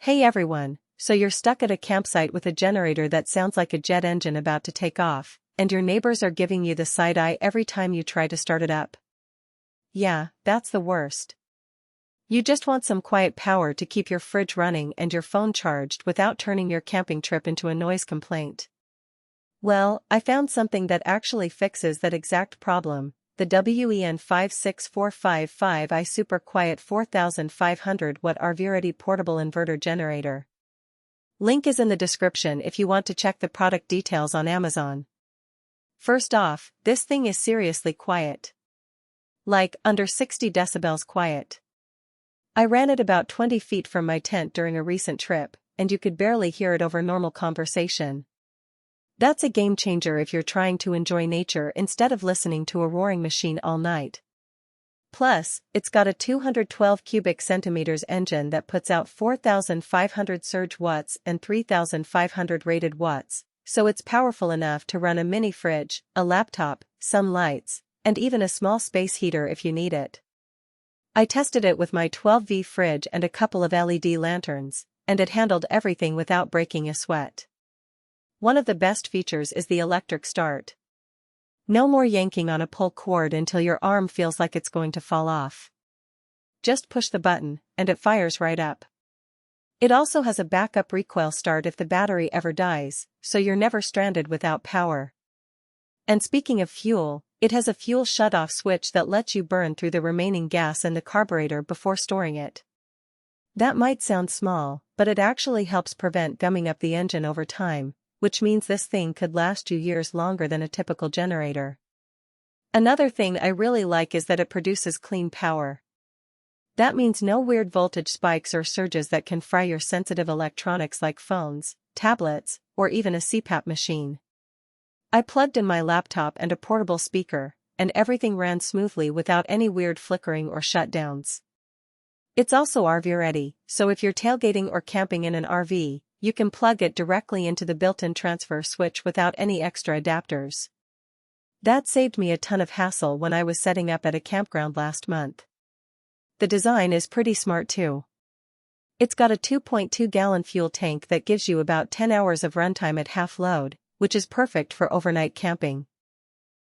Hey everyone, so you're stuck at a campsite with a generator that sounds like a jet engine about to take off, and your neighbors are giving you the side eye every time you try to start it up. Yeah, that's the worst. You just want some quiet power to keep your fridge running and your phone charged without turning your camping trip into a noise complaint. Well, I found something that actually fixes that exact problem. The WEN 56455i Super Quiet 4500 watt RV-Ready Portable Inverter Generator. Link is in the description if you want to check the product details on Amazon. First off, this thing is seriously quiet. Like, under 60 decibels quiet. I ran it about 20 feet from my tent during a recent trip, and you could barely hear it over normal conversation. That's a game changer if you're trying to enjoy nature instead of listening to a roaring machine all night. Plus, it's got a 212 cubic centimeters engine that puts out 4,500 surge watts and 3,500 rated watts, so it's powerful enough to run a mini fridge, a laptop, some lights, and even a small space heater if you need it. I tested it with my 12V fridge and a couple of LED lanterns, and it handled everything without breaking a sweat. One of the best features is the electric start. No more yanking on a pull cord until your arm feels like it's going to fall off. Just push the button, and it fires right up. It also has a backup recoil start if the battery ever dies, so you're never stranded without power. And speaking of fuel, it has a fuel shutoff switch that lets you burn through the remaining gas in the carburetor before storing it. That might sound small, but it actually helps prevent gumming up the engine over time, which means this thing could last you years longer than a typical generator. Another thing I really like is that it produces clean power. That means no weird voltage spikes or surges that can fry your sensitive electronics like phones, tablets, or even a CPAP machine. I plugged in my laptop and a portable speaker, and everything ran smoothly without any weird flickering or shutdowns. It's also RV ready, so if you're tailgating or camping in an RV, you can plug it directly into the built-in transfer switch without any extra adapters. That saved me a ton of hassle when I was setting up at a campground last month. The design is pretty smart too. It's got a 2.2-gallon fuel tank that gives you about 10 hours of runtime at half load, which is perfect for overnight camping.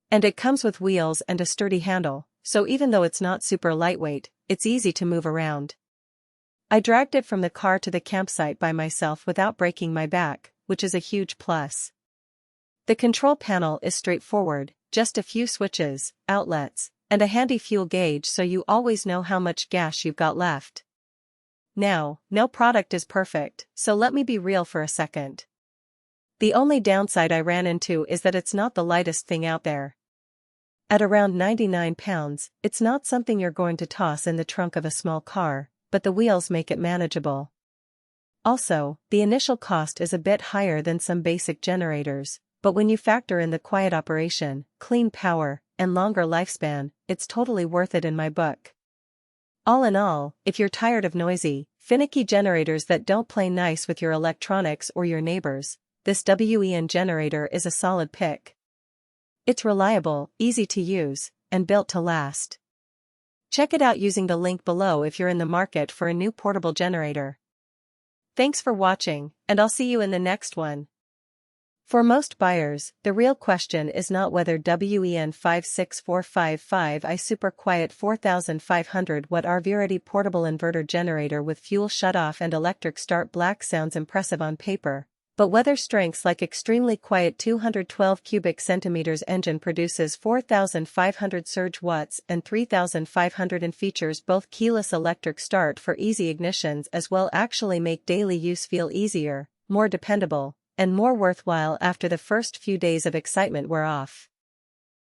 And it comes with wheels and a sturdy handle, so even though it's not super lightweight, it's easy to move around. I dragged it from the car to the campsite by myself without breaking my back, which is a huge plus. The control panel is straightforward, just a few switches, outlets, and a handy fuel gauge so you always know how much gas you've got left. Now, no product is perfect, so let me be real for a second. The only downside I ran into is that it's not the lightest thing out there. At around 99 pounds, it's not something you're going to toss in the trunk of a small car, but the wheels make it manageable. Also, the initial cost is a bit higher than some basic generators, but when you factor in the quiet operation, clean power, and longer lifespan, it's totally worth it in my book. All in all, if you're tired of noisy, finicky generators that don't play nice with your electronics or your neighbors, this WEN generator is a solid pick. It's reliable, easy to use, and built to last. Check it out using the link below if you're in the market for a new portable generator. Thanks for watching, and I'll see you in the next one. For most buyers, the real question is not whether WEN 56455i Super Quiet 4500 watt RV-Ready Portable Inverter Generator with fuel shutoff and electric start black sounds impressive on paper, but whether strengths like extremely quiet 212 cubic centimeters engine produces 4,500 surge watts and 3,500 and features both keyless electric start for easy ignitions as well actually make daily use feel easier, more dependable, and more worthwhile after the first few days of excitement wear off.